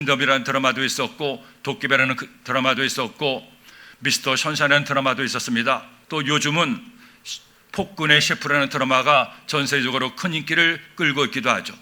스탠드업이라는 드라마도 있었고, 도깨비라는 드라마도 있었고, 미스터 션샤인이라는 드라마도 있었습니다. 또 요즘은 폭군의 셰프라는 드라마가 전 세계적으로 큰 인기를 끌고 있기도 하죠.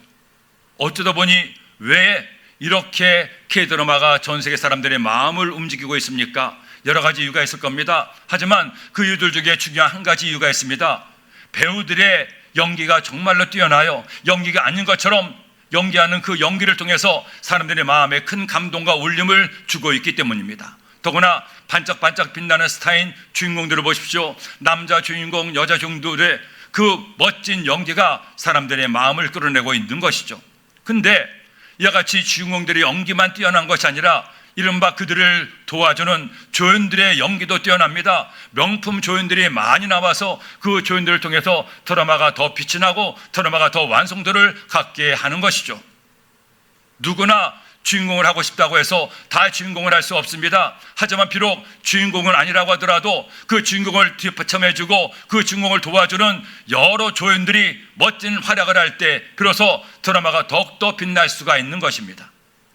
어쩌다 보니 왜 이렇게 K드라마가 전 세계 사람들의 마음을 움직이고 있습니까? 여러 가지 이유가 있을 겁니다. 하지만 그 이유들 중에 중요한 한 가지 이유가 있습니다. 배우들의 연기가 정말로 뛰어나요. 연기가 아닌 것처럼 연기하는 그 연기를 통해서 사람들의 마음에 큰 감동과 울림을 주고 있기 때문입니다. 더구나 반짝반짝 빛나는 스타인 주인공들을 보십시오. 남자 주인공, 여자 주인공들의 그 멋진 연기가 사람들의 마음을 끌어내고 있는 것이죠. 근데 이와 같이 주인공들의 연기만 뛰어난 것이 아니라 이른바 그들을 도와주는 조연들의 연기도 뛰어납니다. 명품 조연들이 많이 나와서 그 조연들을 통해서 드라마가 더 빛이 나고 드라마가 더 완성도를 갖게 하는 것이죠. 누구나 주인공을 하고 싶다고 해서 다 주인공을 할 수 없습니다. 하지만 비록 주인공은 아니라고 하더라도 그 주인공을 뒷받침해주고 그 주인공을 도와주는 여러 조연들이 멋진 활약을 할 때 비로소 드라마가 더욱더 빛날 수가 있는 것입니다.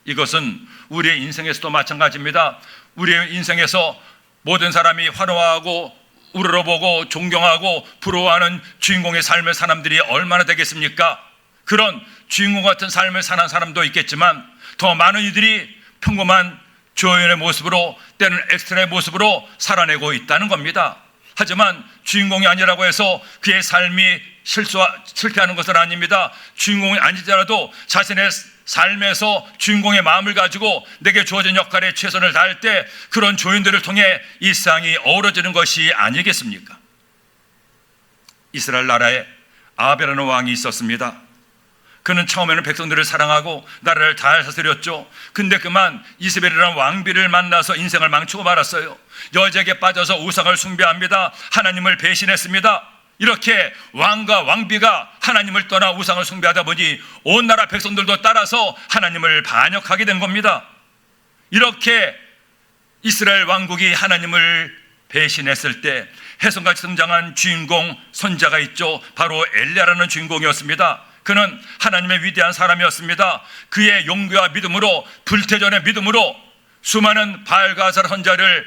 이것은 우리의 인생에서도 마찬가지입니다. 우리의 인생에서 모든 사람이 환호하고 우러러보고 존경하고 부러워하는 주인공의 삶을 사람들이 얼마나 되겠습니까? 그런 주인공 같은 삶을 사는 사람도 있겠지만 더 많은 이들이 평범한 조연의 모습으로 때는 엑스트라의 모습으로 살아내고 있다는 겁니다. 하지만 주인공이 아니라고 해서 그의 삶이 실패하는 것은 아닙니다. 주인공이 아니더라도 자신의 삶에서 주인공의 마음을 가지고 내게 주어진 역할에 최선을 다할 때 그런 조연들을 통해 이 세상이 어우러지는 것이 아니겠습니까? 이스라엘 나라에 아합이라는 왕이 있었습니다. 그는 처음에는 백성들을 사랑하고 나라를 잘 다스렸죠. 근데 그만 이세벨이라는 왕비를 만나서 인생을 망치고 말았어요. 여자에게 빠져서 우상을 숭배합니다. 하나님을 배신했습니다. 이렇게 왕과 왕비가 하나님을 떠나 우상을 숭배하다 보니 온 나라 백성들도 따라서 하나님을 반역하게 된 겁니다. 이렇게 이스라엘 왕국이 하나님을 배신했을 때 혜성같이 등장한 주인공 선자가 있죠. 바로 엘리야라는 주인공이었습니다. 그는 하나님의 위대한 사람이었습니다. 그의 용기와 믿음으로, 불태전의 믿음으로 수많은 바알가살 선자를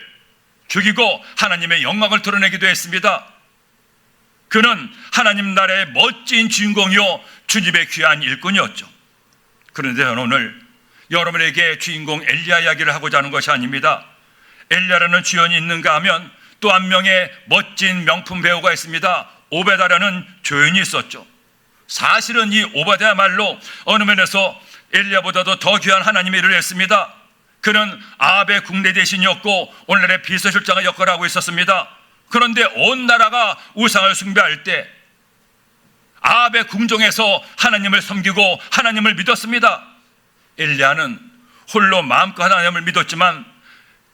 죽이고 하나님의 영광을 드러내기도 했습니다. 그는 하나님 나라의 멋진 주인공이요 주님의 귀한 일꾼이었죠. 그런데 저는 오늘 여러분에게 주인공 엘리야 이야기를 하고자 하는 것이 아닙니다. 엘리야라는 주연이 있는가 하면 또 한 명의 멋진 명품 배우가 있습니다. 오베다라는 조연이 있었죠. 사실은 이 오바댜야말로 어느 면에서 엘리야보다도 더 귀한 하나님의 일을 했습니다. 그는 아합의 국내 대신이었고 오늘날의 비서실장의 역할을 하고 있었습니다. 그런데 온 나라가 우상을 숭배할 때 아합의 궁정에서 하나님을 섬기고 하나님을 믿었습니다. 엘리야는 홀로 마음껏 하나님을 믿었지만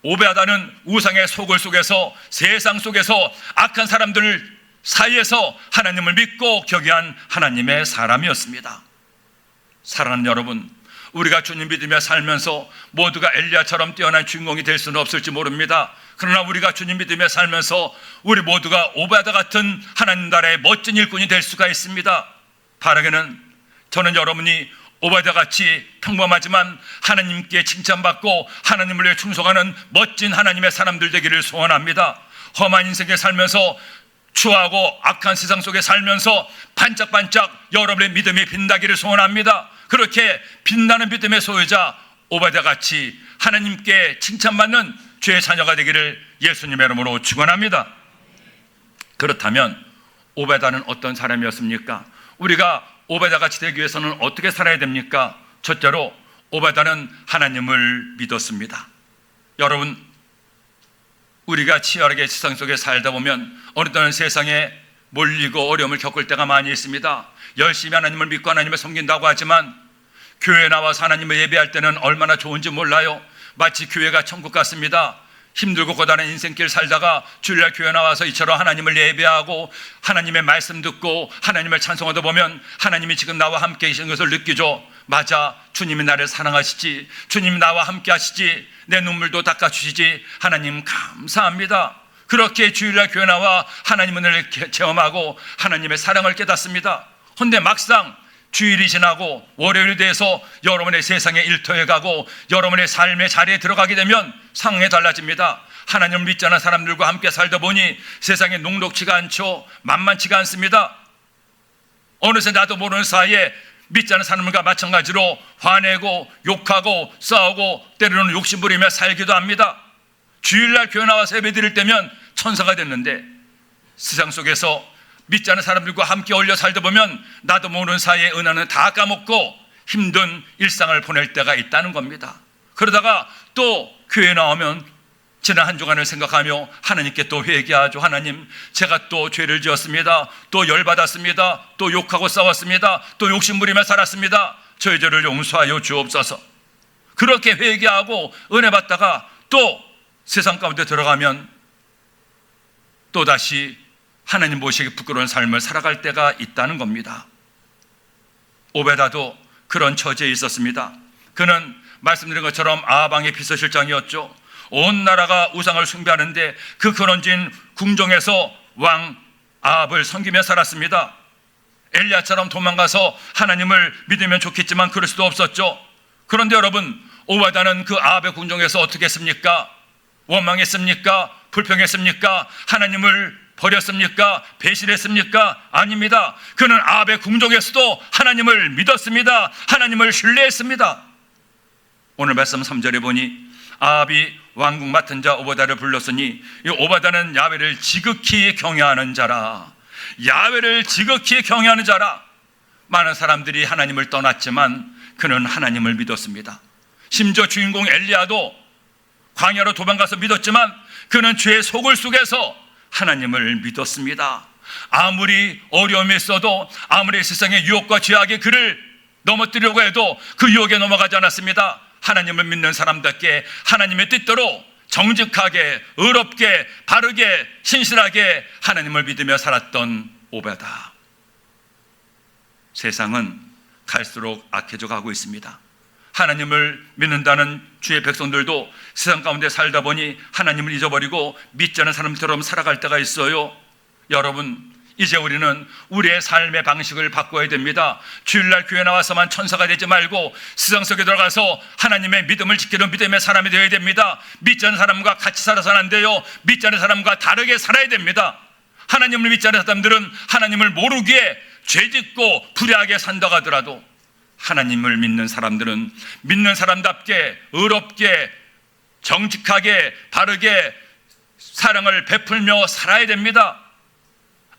오베다는 우상의 소굴 속에서 세상 속에서 악한 사람들 사이에서 하나님을 믿고 경외한 하나님의 사람이었습니다. 사랑하는 여러분, 우리가 주님 믿으며 살면서 모두가 엘리야처럼 뛰어난 주인공이 될 수는 없을지 모릅니다. 그러나 우리가 주님 믿으며 살면서 우리 모두가 오베다 같은 하나님 나라의 멋진 일꾼이 될 수가 있습니다. 바라기는 저는 여러분이 오베다 같이 평범하지만 하나님께 칭찬받고 하나님을 위해 충성하는 멋진 하나님의 사람들 되기를 소원합니다. 험한 인생에 살면서 추하고 악한 세상 속에 살면서 반짝반짝 여러분의 믿음이 빛나기를 소원합니다. 그렇게 빛나는 믿음의 소유자 오베다 같이 하나님께 칭찬받는 죄의 자녀가 되기를 예수님의 이름으로 축원합니다. 그렇다면 오베다는 어떤 사람이었습니까? 우리가 오베다 같이 되기 위해서는 어떻게 살아야 됩니까? 첫째로 오베다는 하나님을 믿었습니다. 여러분, 우리가 치열하게 세상 속에 살다 보면 어느 때는 세상에 몰리고 어려움을 겪을 때가 많이 있습니다. 열심히 하나님을 믿고 하나님을 섬긴다고 하지만 교회에 나와서 하나님을 예배할 때는 얼마나 좋은지 몰라요. 마치 교회가 천국 같습니다. 힘들고 고단한 인생길 살다가 주일날 교회 나와서 이처럼 하나님을 예배하고 하나님의 말씀 듣고 하나님을 찬송하다 보면 하나님이 지금 나와 함께 계신 것을 느끼죠. 맞아, 주님이 나를 사랑하시지, 주님이 나와 함께 하시지, 내 눈물도 닦아주시지, 하나님 감사합니다. 그렇게 주일날 교회 나와 하나님의 은혜를 체험하고 하나님의 사랑을 깨닫습니다. 그런데 막상 주일이 지나고 월요일이 돼서 여러분의 세상의 일터에 가고 여러분의 삶의 자리에 들어가게 되면 상황이 달라집니다. 하나님을 믿지 않은 사람들과 함께 살다 보니 세상에 녹록지가 않죠. 만만치가 않습니다. 어느새 나도 모르는 사이에 믿지 않은 사람과 마찬가지로 화내고 욕하고 싸우고 때로는 욕심부리며 살기도 합니다. 주일날 교회 나와서 예배 드릴 때면 천사가 됐는데 세상 속에서 믿지 않은 사람들과 함께 어울려 살다 보면 나도 모르는 사이에 은혜는 다 까먹고 힘든 일상을 보낼 때가 있다는 겁니다. 그러다가 또 교회 나오면 지난 한 주간을 생각하며 하나님께 또 회개하죠. 하나님, 제가 또 죄를 지었습니다. 또 열받았습니다. 또 욕하고 싸웠습니다. 또 욕심부리며 살았습니다. 저희 죄를 용서하여 주옵소서. 그렇게 회개하고 은혜 받다가 또 세상 가운데 들어가면 또다시 하나님 보시기 부끄러운 삶을 살아갈 때가 있다는 겁니다. 오베다도 그런 처지에 있었습니다. 그는 말씀드린 것처럼 아방의 비서실장이었죠. 온 나라가 우상을 숭배하는데 그 그런진 궁정에서 왕 아합을 섬기며 살았습니다. 엘리야처럼 도망가서 하나님을 믿으면 좋겠지만 그럴 수도 없었죠. 그런데 여러분, 오베다는 그 아합의 궁정에서 어떻게 했습니까? 원망했습니까? 불평했습니까? 하나님을 버렸습니까? 배신했습니까? 아닙니다. 그는 아합의 궁정에서도 하나님을 믿었습니다. 하나님을 신뢰했습니다. 오늘 말씀 3절에 보니 아합이 왕궁 맡은 자 오바다를 불렀으니 이 오바다는 야훼를 지극히 경외하는 자라. 야훼를 지극히 경외하는 자라. 많은 사람들이 하나님을 떠났지만 그는 하나님을 믿었습니다. 심지어 주인공 엘리야도 광야로 도망가서 믿었지만 그는 죄의 소굴 속에서 하나님을 믿었습니다. 아무리 어려움이 있어도 아무리 세상의 유혹과 죄악의 그를 넘어뜨리려고 해도 그 유혹에 넘어가지 않았습니다. 하나님을 믿는 사람답게 하나님의 뜻대로 정직하게 의롭게 바르게 신실하게 하나님을 믿으며 살았던 오베다. 세상은 갈수록 악해져 가고 있습니다. 하나님을 믿는다는 주의 백성들도 세상 가운데 살다 보니 하나님을 잊어버리고 믿지 않은 사람처럼 살아갈 때가 있어요. 여러분, 이제 우리는 우리의 삶의 방식을 바꿔야 됩니다. 주일날 교회 나와서만 천사가 되지 말고 세상 속에 들어가서 하나님의 믿음을 지키는 믿음의 사람이 되어야 됩니다. 믿지 않는 사람과 같이 살아서는 안 돼요. 믿지 않는 사람과 다르게 살아야 됩니다. 하나님을 믿지 않는 사람들은 하나님을 모르기에 죄짓고 불의하게 산다고 하더라도 하나님을 믿는 사람들은 믿는 사람답게 의롭게 정직하게 바르게 사랑을 베풀며 살아야 됩니다.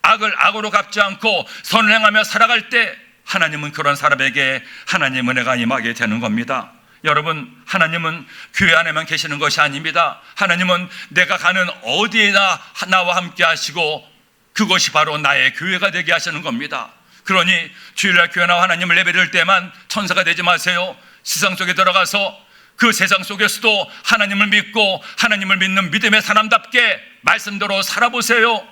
악을 악으로 갚지 않고 선을 행하며 살아갈 때 하나님은 그런 사람에게 하나님의 은혜가 임하게 되는 겁니다. 여러분, 하나님은 교회 안에만 계시는 것이 아닙니다. 하나님은 내가 가는 어디에나 나와 함께 하시고 그것이 바로 나의 교회가 되게 하시는 겁니다. 그러니 주일날 교회 나와 하나님을 예배드릴 때만 천사가 되지 마세요. 세상 속에 들어가서 그 세상 속에서도 하나님을 믿고 하나님을 믿는 믿음의 사람답게 말씀대로 살아보세요.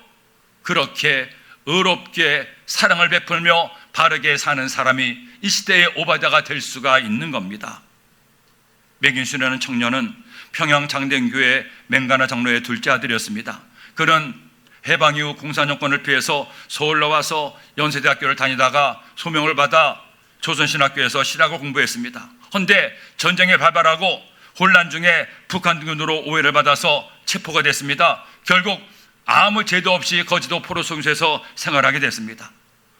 그렇게 의롭게 사랑을 베풀며 바르게 사는 사람이 이 시대의 오바다가 될 수가 있는 겁니다. 맥인순이라는 청년은 평양 장대교회 맹가나 장로의 둘째 아들이었습니다. 그는 해방 이후 공산정권을 피해서 서울로 와서 연세대학교를 다니다가 소명을 받아 조선신학교에서 신학을 공부했습니다. 그런데 전쟁에 발발하고 혼란 중에 북한군으로 오해를 받아서 체포가 됐습니다. 결국 아무 죄도 없이 거지도 포로송수에서 생활하게 됐습니다.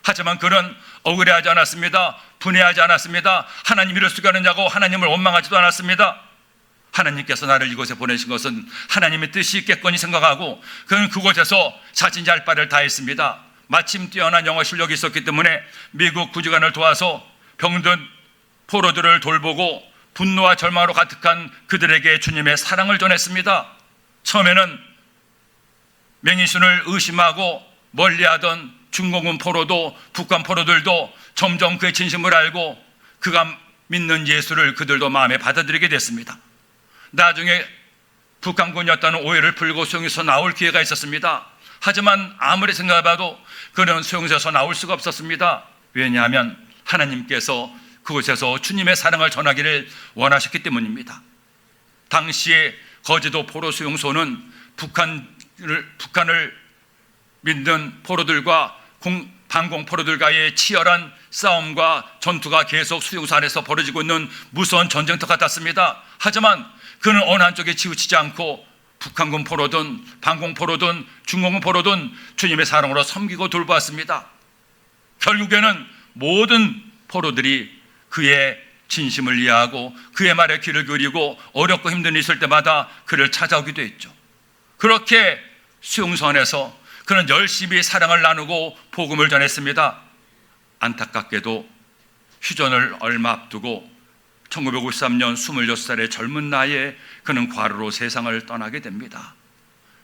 하지만 그는 억울해하지 않았습니다. 분해하지 않았습니다. 하나님 이럴 수가 있느냐고 하나님을 원망하지도 않았습니다. 하나님께서 나를 이곳에 보내신 것은 하나님의 뜻이 있겠거니 생각하고 그는 그곳에서 자신이 할 바를 다 했습니다. 마침 뛰어난 영어 실력이 있었기 때문에 미국 구지관을 도와서 병든 포로들을 돌보고 분노와 절망으로 가득한 그들에게 주님의 사랑을 전했습니다. 처음에는 맹인순을 의심하고 멀리하던 중공군 포로도 북한 포로들도 점점 그의 진심을 알고 그가 믿는 예수를 그들도 마음에 받아들이게 됐습니다. 나중에 북한군이었다는 오해를 풀고 수용소에서 나올 기회가 있었습니다. 하지만 아무리 생각해봐도 그는 수용소에서 나올 수가 없었습니다. 왜냐하면 하나님께서 그곳에서 주님의 사랑을 전하기를 원하셨기 때문입니다. 당시에 거제도 포로 수용소는 북한을 믿는 포로들과 반공 포로들과의 치열한 싸움과 전투가 계속 수용소 안에서 벌어지고 있는 무서운 전쟁터 같았습니다. 하지만 그는 어느 한쪽에 치우치지 않고 북한군 포로든 반공 포로든 중공군 포로든 주님의 사랑으로 섬기고 돌보았습니다. 결국에는 모든 포로들이 그의 진심을 이해하고 그의 말에 귀를 기울이고 어렵고 힘든 일 있을 때마다 그를 찾아오기도 했죠. 그렇게 수용소 안에서 그는 열심히 사랑을 나누고 복음을 전했습니다. 안타깝게도 휴전을 얼마 앞두고 1953년 26살의 젊은 나이에 그는 과로로 세상을 떠나게 됩니다.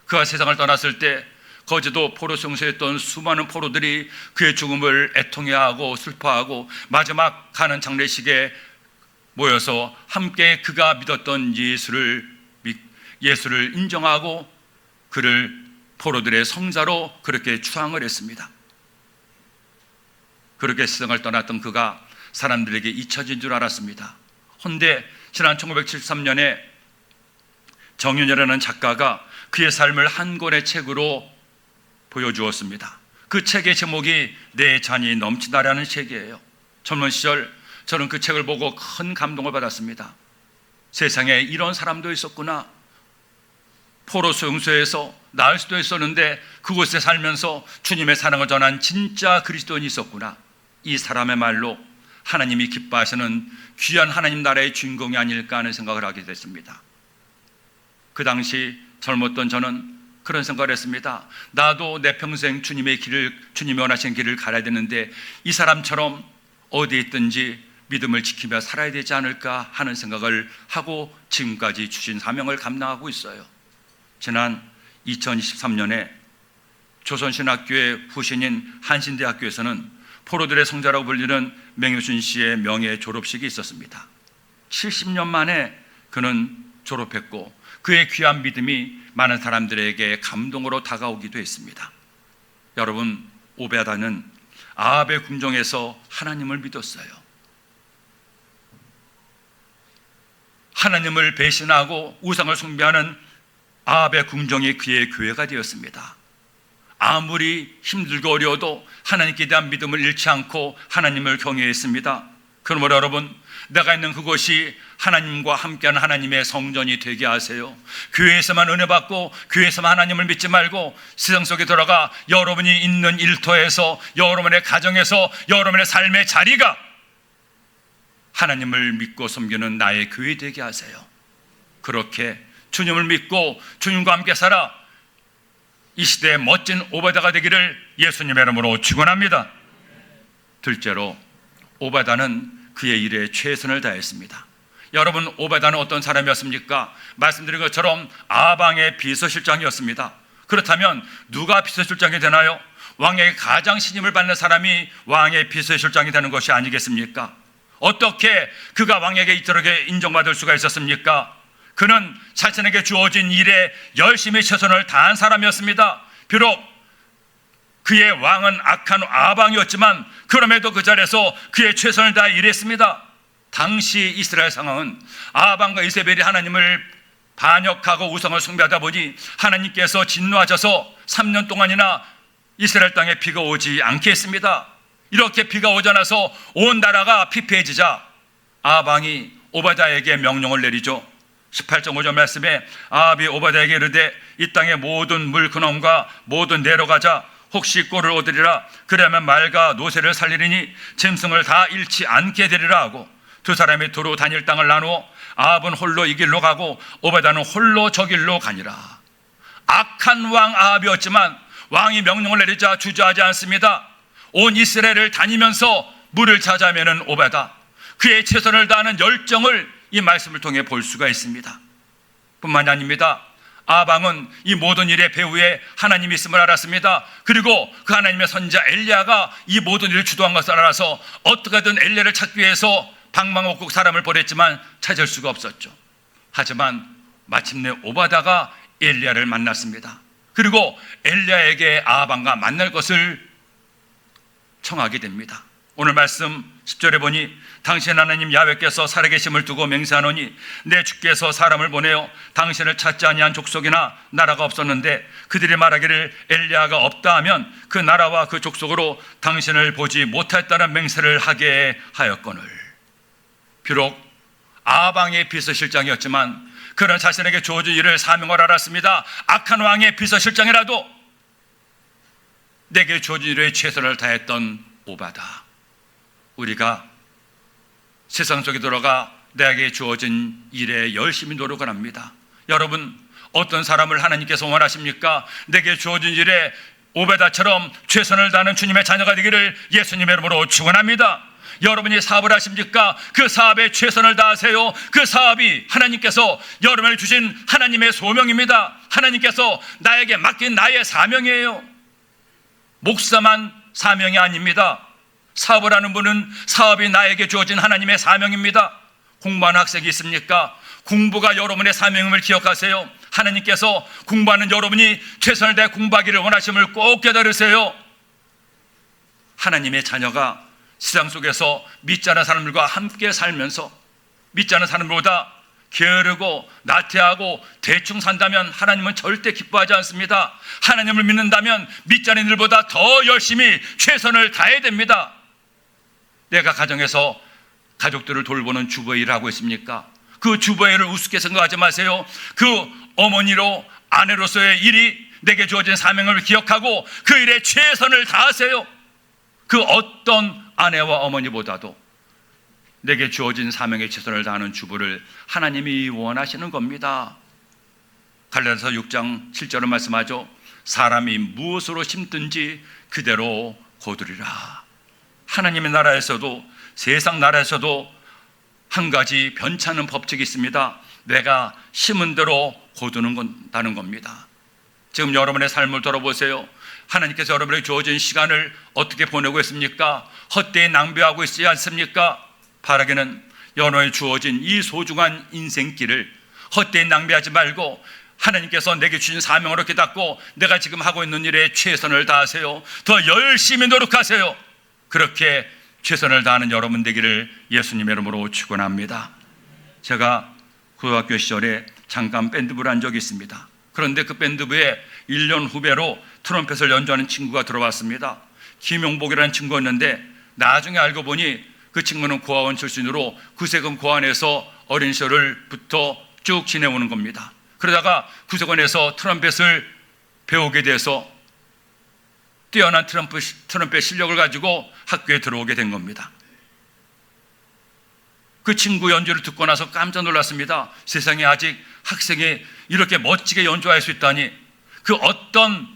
그가 세상을 떠났을 때 거제도 포로 수용소에 있던 수많은 포로들이 그의 죽음을 애통해하고 슬퍼하고 마지막 가는 장례식에 모여서 함께 그가 믿었던 예수를 인정하고 그를 포로들의 성자로 그렇게 추앙을 했습니다. 그렇게 세상을 떠났던 그가 사람들에게 잊혀진 줄 알았습니다. 헌데 지난 1973년에 정윤이라는 작가가 그의 삶을 한 권의 책으로 보여주었습니다. 그 책의 제목이 내 잔이 넘치다라는 책이에요. 젊은 시절 저는 그 책을 보고 큰 감동을 받았습니다. 세상에 이런 사람도 있었구나. 포로 수용소에서 나을 수도 있었는데 그곳에 살면서 주님의 사랑을 전한 진짜 그리스도인이 있었구나. 이 사람의 말로 하나님이 기뻐하시는 귀한 하나님 나라의 주인공이 아닐까 하는 생각을 하게 됐습니다. 그 당시 젊었던 저는 그런 생각을 했습니다. 나도 내 평생 주님이 원하시는 길을 가야 되는데 이 사람처럼 어디에 있든지 믿음을 지키며 살아야 되지 않을까 하는 생각을 하고 지금까지 주신 사명을 감당하고 있어요. 지난 2023년에 조선신학교의 후신인 한신대학교에서는 포로들의 성자라고 불리는 맹효순 씨의 명예 졸업식이 있었습니다. 70년 만에 그는 졸업했고 그의 귀한 믿음이 많은 사람들에게 감동으로 다가오기도 했습니다. 여러분, 오베다는 아합의 궁정에서 하나님을 믿었어요. 하나님을 배신하고 우상을 숭배하는 아합의 궁정이 그의 교회가 되었습니다. 아무리 힘들고 어려워도 하나님께 대한 믿음을 잃지 않고 하나님을 경외했습니다. 그러므로 여러분, 내가 있는 그곳이 하나님과 함께하는 하나님의 성전이 되게 하세요. 교회에서만 은혜 받고 교회에서만 하나님을 믿지 말고 세상 속에 들어가 여러분이 있는 일터에서 여러분의 가정에서 여러분의 삶의 자리가 하나님을 믿고 섬기는 나의 교회 되게 하세요. 그렇게 주님을 믿고 주님과 함께 살아 이 시대의 멋진 오바다가 되기를 예수님의 이름으로 축원합니다. 둘째로, 오바다는 그의 일에 최선을 다했습니다. 여러분, 오바다는 어떤 사람이었습니까? 말씀드린 것처럼 아방의 비서실장이었습니다. 그렇다면 누가 비서실장이 되나요? 왕에게 가장 신임을 받는 사람이 왕의 비서실장이 되는 것이 아니겠습니까? 어떻게 그가 왕에게 이토록 인정받을 수가 있었습니까? 그는 자신에게 주어진 일에 열심히 최선을 다한 사람이었습니다. 비록 그의 왕은 악한 아방이었지만 그럼에도 그 자리에서 그의 최선을 다해 일했습니다. 당시 이스라엘 상황은 아방과 이세벨이 하나님을 반역하고 우상을 숭배하다 보니 하나님께서 진노하셔서 3년 동안이나 이스라엘 땅에 비가 오지 않게 했습니다. 이렇게 비가 오자 나서 온 나라가 피폐해지자 아방이 오바다에게 명령을 내리죠. 18장 5절 말씀에 아합이 오바다에게 이르되 이 땅의 모든 물 근원과 모든 내려가자. 혹시 꼴을 얻으리라. 그러면 말과 노새를 살리리니 짐승을 다 잃지 않게 되리라 하고 두 사람이 두루 다닐 땅을 나누어 아합은 홀로 이 길로 가고 오바다는 홀로 저 길로 가니라. 악한 왕 아합이었지만 왕이 명령을 내리자 주저하지 않습니다. 온 이스라엘을 다니면서 물을 찾아내는 오바다, 그의 최선을 다하는 열정을 이 말씀을 통해 볼 수가 있습니다. 뿐만이 아닙니다. 아방은 이 모든 일의 배후에 하나님이 있음을 알았습니다. 그리고 그 하나님의 선지자 엘리야가 이 모든 일을 주도한 것을 알아서 어떻게든 엘리야를 찾기 위해서 방방곡곡 사람을 보냈지만 찾을 수가 없었죠. 하지만 마침내 오바다가 엘리야를 만났습니다. 그리고 엘리야에게 아방과 만날 것을 청하게 됩니다. 오늘 말씀 10절에 보니 당신 하나님 야훼께서 살아계심을 두고 맹세하노니 내 주께서 사람을 보내어 당신을 찾지 아니한 족속이나 나라가 없었는데 그들이 말하기를 엘리야가 없다 하면 그 나라와 그 족속으로 당신을 보지 못하였다는 맹세를 하게 하였거늘. 비록 아방의 비서실장이었지만 그는 자신에게 주어진 일을 사명을 알았습니다. 악한 왕의 비서실장이라도 내게 주어진 일에 최선을 다했던 오바다. 우리가 세상 속에 들어가 내게 주어진 일에 열심히 노력을 합니다. 여러분, 어떤 사람을 하나님께서 원하십니까? 내게 주어진 일에 오베다처럼 최선을 다하는 주님의 자녀가 되기를 예수님의 이름으로 축원합니다. 여러분이 사업을 하십니까? 그 사업에 최선을 다하세요. 그 사업이 하나님께서 여러분에게 주신 하나님의 소명입니다. 하나님께서 나에게 맡긴 나의 사명이에요. 목사만 사명이 아닙니다. 사업을 하는 분은 사업이 나에게 주어진 하나님의 사명입니다. 공부하는 학생이 있습니까? 공부가 여러분의 사명임을 기억하세요. 하나님께서 공부하는 여러분이 최선을 다해 공부하기를 원하심을 꼭 깨달으세요. 하나님의 자녀가 세상 속에서 믿지 않은 사람들과 함께 살면서 믿지 않은 사람들보다 게으르고 나태하고 대충 산다면 하나님은 절대 기뻐하지 않습니다. 하나님을 믿는다면 믿지 않은 일보다 더 열심히 최선을 다해야 됩니다. 내가 가정에서 가족들을 돌보는 주부의 일을 하고 있습니까? 그 주부의 일을 우습게 생각하지 마세요. 그 어머니로 아내로서의 일이 내게 주어진 사명을 기억하고 그 일에 최선을 다하세요. 그 어떤 아내와 어머니보다도 내게 주어진 사명에 최선을 다하는 주부를 하나님이 원하시는 겁니다. 갈라디아서 6장 7절은 말씀하죠. 사람이 무엇으로 심든지 그대로 거두리라. 하나님의 나라에서도 세상 나라에서도 한 가지 변찮은 법칙이 있습니다. 내가 심은 대로 거두는다는 겁니다. 지금 여러분의 삶을 돌아보세요. 하나님께서 여러분에게 주어진 시간을 어떻게 보내고 있습니까? 헛되이 낭비하고 있지 않습니까? 바라기는 여러분에 주어진 이 소중한 인생길을 헛되이 낭비하지 말고 하나님께서 내게 주신 사명으로 깨닫고 내가 지금 하고 있는 일에 최선을 다하세요. 더 열심히 노력하세요. 그렇게 최선을 다하는 여러분 되기를 예수님의 이름으로 축원합니다. 제가 고등학교 시절에 잠깐 밴드부를 한 적이 있습니다. 그런데 그 밴드부에 1년 후배로 트럼펫을 연주하는 친구가 들어왔습니다. 김용복이라는 친구였는데 나중에 알고 보니 그 친구는 고아원 출신으로 구세군 고아원에서 어린 시절부터 쭉 지내오는 겁니다. 그러다가 구세군에서 트럼펫을 배우게 돼서 뛰어난 트럼펫 실력을 가지고 학교에 들어오게 된 겁니다. 그 친구 연주를 듣고 나서 깜짝 놀랐습니다. 세상에 아직 학생이 이렇게 멋지게 연주할 수 있다니. 그 어떤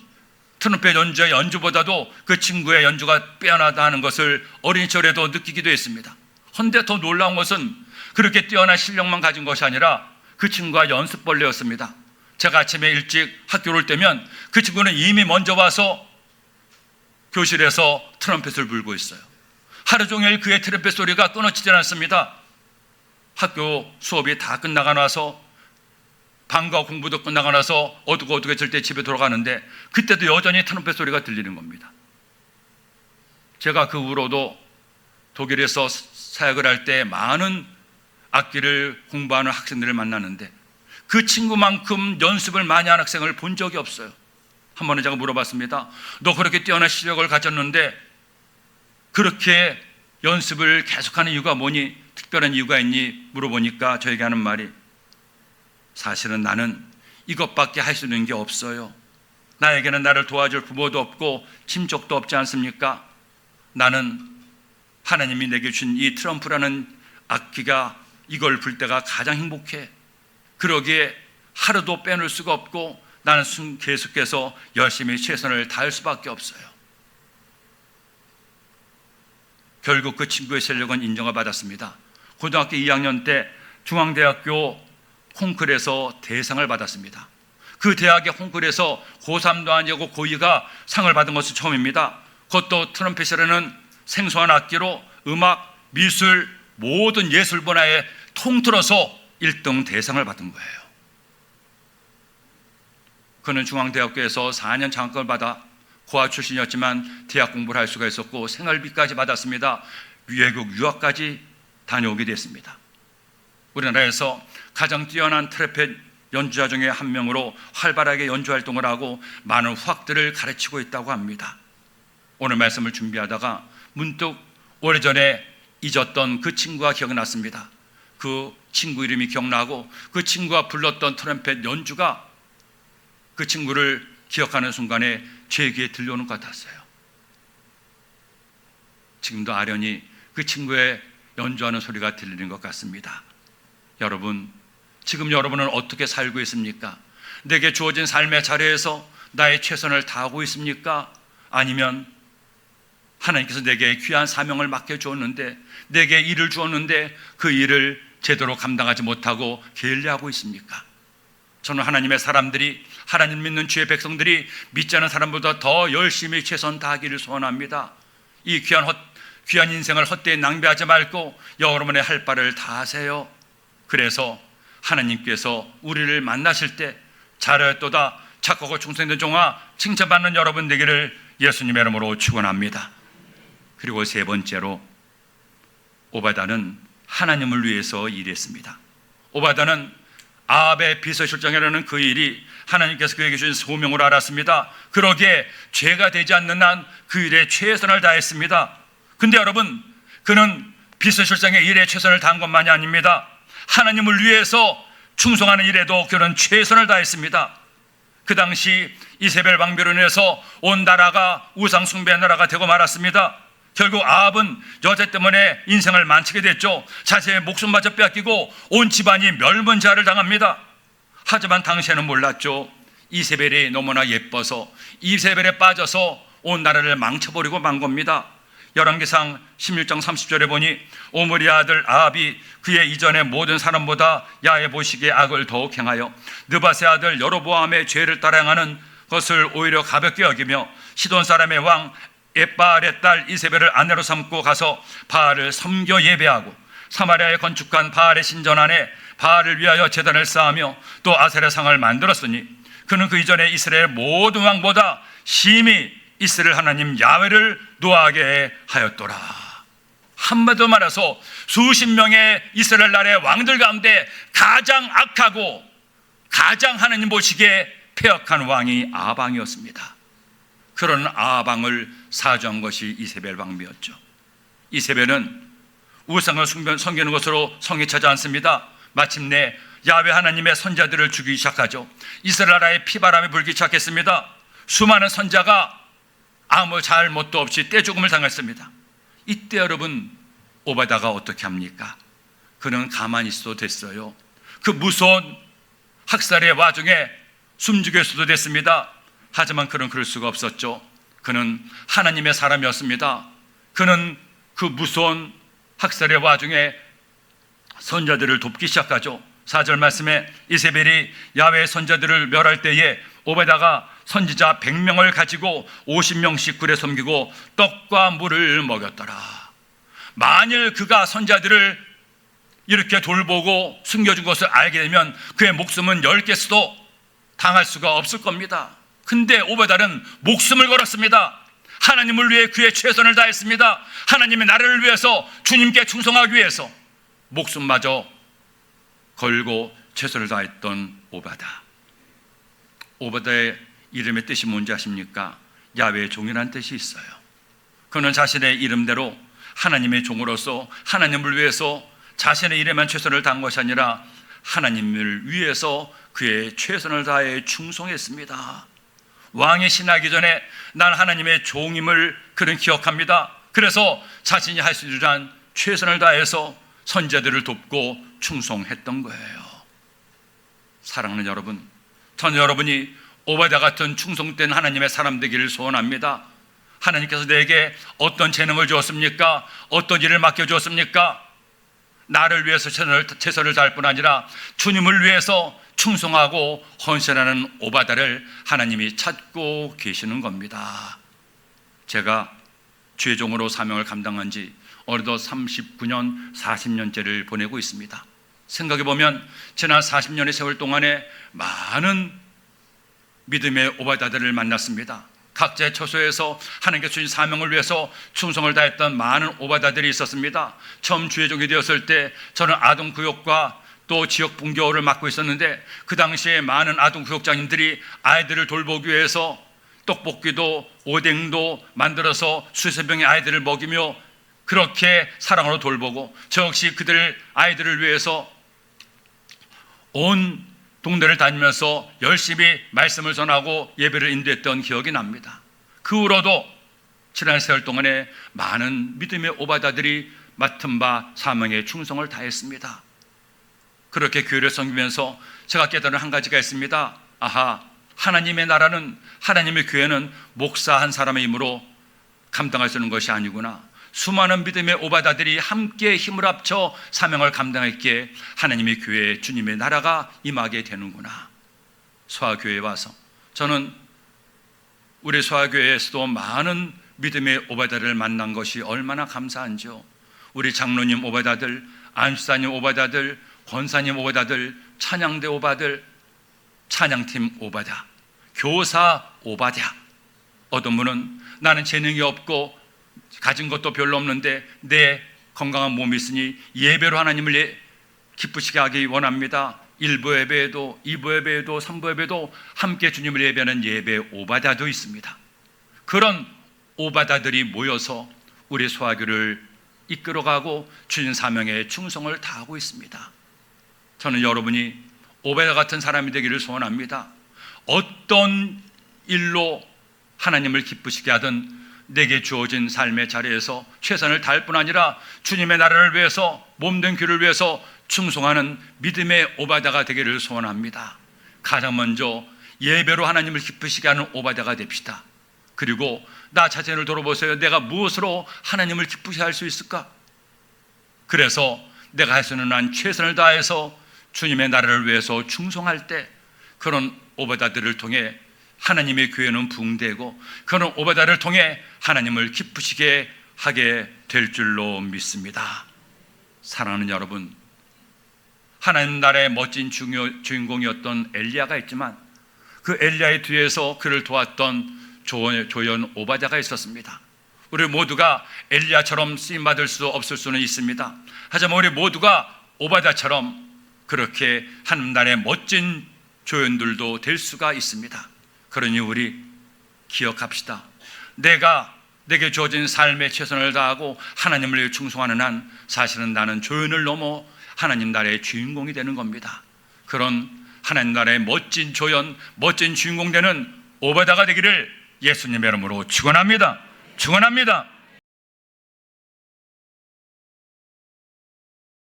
트럼펫 연주의 연주보다도 그 친구의 연주가 빼어나다는 것을 어린 시절에도 느끼기도 했습니다. 그런데 더 놀라운 것은 그렇게 뛰어난 실력만 가진 것이 아니라 그 친구가 연습벌레였습니다. 제가 아침에 일찍 학교를 올 때면 그 친구는 이미 먼저 와서 교실에서 트럼펫을 불고 있어요. 하루 종일 그의 트럼펫 소리가 끊어지지 않습니다. 학교 수업이 다 끝나고 나서 방과 공부도 끝나고 나서 어둑어둑해질 때 집에 돌아가는데 그때도 여전히 트럼펫 소리가 들리는 겁니다. 제가 그 후로도 독일에서 사역을 할 때 많은 악기를 공부하는 학생들을 만나는데 그 친구만큼 연습을 많이 한 학생을 본 적이 없어요. 한 번은 제가 물어봤습니다. 너 그렇게 뛰어난 실력을 가졌는데 그렇게 연습을 계속하는 이유가 뭐니? 특별한 이유가 있니? 물어보니까 저에게 하는 말이 사실은 나는 이것밖에 할 수 있는 게 없어요. 나에게는 나를 도와줄 부모도 없고 친족도 없지 않습니까? 나는 하나님이 내게 준 이 트럼프라는 악기가 이걸 불 때가 가장 행복해. 그러기에 하루도 빼놓을 수가 없고 나는 계속해서 열심히 최선을 다할 수밖에 없어요. 결국 그 친구의 실력은 인정을 받았습니다. 고등학교 2학년 때 중앙대학교 콩쿨에서 대상을 받았습니다. 그 대학의 콩쿨에서 고3도 아니고 고2가 상을 받은 것은 처음입니다. 그것도 트럼펫이라는 생소한 악기로 음악, 미술, 모든 예술 분야에 통틀어서 1등 대상을 받은 거예요. 그는 중앙대학교에서 4년 장학금을 받아 고아 출신이었지만 대학 공부를 할 수가 있었고 생활비까지 받았습니다. 외국 유학까지 다녀오게 됐습니다. 우리나라에서 가장 뛰어난 트럼펫 연주자 중에 한 명으로 활발하게 연주 활동을 하고 많은 후학들을 가르치고 있다고 합니다. 오늘 말씀을 준비하다가 문득 오래전에 잊었던 그 친구가 기억났습니다. 그 친구 이름이 기억나고 그 친구가 불렀던 트럼펫 연주가 그 친구를 기억하는 순간에 제 귀에 들려오는 것 같았어요. 지금도 아련히 그 친구의 연주하는 소리가 들리는 것 같습니다. 여러분, 지금 여러분은 어떻게 살고 있습니까? 내게 주어진 삶의 자리에서 나의 최선을 다하고 있습니까? 아니면 하나님께서 내게 귀한 사명을 맡겨주었는데, 내게 일을 주었는데 그 일을 제대로 감당하지 못하고 게을리하고 있습니까? 저는 하나님의 사람들이, 하나님 믿는 주의 백성들이 믿지 않은 사람보다 더 열심히 최선 다하기를 소원합니다. 이 귀한 인생을 헛되이 낭비하지 말고 여러분의 할 바를 다 하세요. 그래서 하나님께서 우리를 만나실 때 잘하였도다 착하고 충성된 종아 칭찬받는 여러분 되기를 예수님의 이름으로 축원합니다. 그리고 세 번째로, 오바다는 하나님을 위해서 일했습니다. 오바다는 아합의 비서실장이라는 그 일이 하나님께서 그에게 주신 소명으로 알았습니다. 그러기에 죄가 되지 않는 한 그 일에 최선을 다했습니다. 근데 여러분, 그는 비서실장의 일에 최선을 다한 것만이 아닙니다. 하나님을 위해서 충성하는 일에도 그는 최선을 다했습니다. 그 당시 이세벨 왕비로 인해서 온 나라가 우상 숭배의 나라가 되고 말았습니다. 결국 아합은 여자 때문에 인생을 망치게 됐죠. 자신의 목숨마저 빼앗기고 온 집안이 멸문자를 당합니다. 하지만 당시에는 몰랐죠. 이세벨이 너무나 예뻐서 이세벨에 빠져서 온 나라를 망쳐버리고 만 겁니다. 열왕기상 16장 30절에 보니 오므리의 아들 아합이 그의 이전의 모든 사람보다 야훼 보시기에 악을 더욱 행하여 느밧의 아들 여로보암의 죄를 따라 행하는 것을 오히려 가볍게 여기며 시돈 사람의 왕 엣바알의 딸 이세벨을 아내로 삼고 가서 바알을 섬겨 예배하고 사마리아에 건축한 바알의 신전 안에 바알을 위하여 제단을 쌓으며 또 아세라 상을 만들었으니 그는 그 이전에 이스라엘 모든 왕보다 심히 이스라엘 하나님 야훼를 노하게 하였더라. 한마디로 말해서 수십 명의 이스라엘 나라의 왕들 가운데 가장 악하고 가장 하나님 보시기에 폐역한 왕이 아합 왕이었습니다. 그런 아합 왕을 사주한 것이 이세벨 왕비였죠. 이세벨은 우상을 섬기는 것으로 성에 차지 않습니다. 마침내 야훼 하나님의 선자들을 죽이기 시작하죠. 이스라엘 나라에 피바람이 불기 시작했습니다. 수많은 선자가 아무 잘못도 없이 떼죽음을 당했습니다. 이때 여러분, 오바다가 어떻게 합니까? 그는 가만히 있어도 됐어요. 그 무서운 학살의 와중에 숨죽여 있어도 됐습니다. 하지만 그는 그럴 수가 없었죠. 그는 하나님의 사람이었습니다. 그는 그 무서운 학살의 와중에 선자들을 돕기 시작하죠. 4절 말씀에 이세벨이 야훼의 선자들을 멸할 때에 오바다가 선지자 100명을 가지고 50명씩 굴에 섬기고 떡과 물을 먹였더라. 만일 그가 선자들을 이렇게 돌보고 숨겨준 것을 알게 되면 그의 목숨은 10개수도 당할 수가 없을 겁니다. 근데 오바다는 목숨을 걸었습니다. 하나님을 위해 그의 최선을 다했습니다. 하나님의 나라를 위해서, 주님께 충성하기 위해서 목숨마저 걸고 최선을 다했던 오바다. 오바다의 이름의 뜻이 뭔지 아십니까? 야훼의 종이라는 뜻이 있어요. 그는 자신의 이름대로 하나님의 종으로서 하나님을 위해서 자신의 일에만 최선을 다한 것이 아니라 하나님을 위해서 그의 최선을 다해 충성했습니다. 왕의 신하기 전에 난 하나님의 종임을 그는 기억합니다. 그래서 자신이 할 수 있는 한 최선을 다해서 선자들을 돕고 충성했던 거예요. 사랑하는 여러분, 저는 여러분이 오바다 같은 충성된 하나님의 사람 되기를 소원합니다. 하나님께서 내게 어떤 재능을 주었습니까? 어떤 일을 맡겨주었습니까? 나를 위해서 최선을 다할 뿐 아니라 주님을 위해서 충성하고 헌신하는 오바다를 하나님이 찾고 계시는 겁니다. 제가 주의 종으로 사명을 감당한 지 어느덧 39년, 40년째를 보내고 있습니다. 생각해보면 지난 40년의 세월 동안에 많은 믿음의 오바다들을 만났습니다. 각자의 처소에서 하나님께 주신 사명을 위해서 충성을 다했던 많은 오바다들이 있었습니다. 처음 주의종이 되었을 때 저는 아동구역과 또 지역 분교를 맡고 있었는데, 그 당시에 많은 아동구역장님들이 아이들을 돌보기 위해서 떡볶이도 오뎅도 만들어서 수십 명의 아이들을 먹이며 그렇게 사랑으로 돌보고, 저 역시 그들 아이들을 위해서 온 동네를 다니면서 열심히 말씀을 전하고 예배를 인도했던 기억이 납니다. 그 후로도 지난 세월 동안에 많은 믿음의 오바다들이 맡은 바 사명에 충성을 다했습니다. 그렇게 교회를 섬기면서 제가 깨달은 한 가지가 있습니다. 아하, 하나님의 나라는, 하나님의 교회는 목사 한 사람의 힘으로 감당할 수 있는 것이 아니구나. 수많은 믿음의 오바다들이 함께 힘을 합쳐 사명을 감당했기에 하나님의 교회, 주님의 나라가 임하게 되는구나. 소아교회에 와서 저는 우리 소아교회에서도 많은 믿음의 오바다를 만난 것이 얼마나 감사한지요. 우리 장로님 오바다들, 안수사님 오바다들, 권사님 오바다들, 찬양대 오바들, 찬양팀 오바다, 교사 오바다. 어떤 분은 나는 재능이 없고 가진 것도 별로 없는데 내 건강한 몸이 있으니 예배로 하나님을 기쁘시게 하기 원합니다. 1부 예배에도 2부 예배에도 3부 예배도 함께 주님을 예배하는 예배 오바다도 있습니다. 그런 오바다들이 모여서 우리 소아교를 이끌어가고 주신 사명에 충성을 다하고 있습니다. 저는 여러분이 오바다 같은 사람이 되기를 소원합니다. 어떤 일로 하나님을 기쁘시게 하든 내게 주어진 삶의 자리에서 최선을 다할 뿐 아니라 주님의 나라를 위해서, 몸된 교회를 위해서 충성하는 믿음의 오바다가 되기를 소원합니다. 가장 먼저 예배로 하나님을 기쁘시게 하는 오바다가 됩시다. 그리고 나 자신을 돌아보세요. 내가 무엇으로 하나님을 기쁘시게 할 수 있을까? 그래서 내가 할 수 있는 한 최선을 다해서 주님의 나라를 위해서 충성할 때 그런 오바다들을 통해 하나님의 교회는 부흥되고, 그런 오바다를 통해 하나님을 기쁘시게 하게 될 줄로 믿습니다. 사랑하는 여러분, 하나님 나라의 멋진 주인공이었던 엘리야가 있지만 그 엘리야의 뒤에서 그를 도왔던 조연 오바다가 있었습니다. 우리 모두가 엘리야처럼 쓰임받을 수 없을 수는 있습니다. 하지만 우리 모두가 오바다처럼 그렇게 하나님 나라의 멋진 조연들도 될 수가 있습니다. 그러니 우리 기억합시다. 내게 주어진 삶에 최선을 다하고 하나님을 위해 충성하는 한 사실은 나는 조연을 넘어 하나님 나라의 주인공이 되는 겁니다. 그런 하나님 나라의 멋진 조연, 멋진 주인공 되는 오바다가 되기를 예수님의 이름으로 축원합니다. 축원합니다.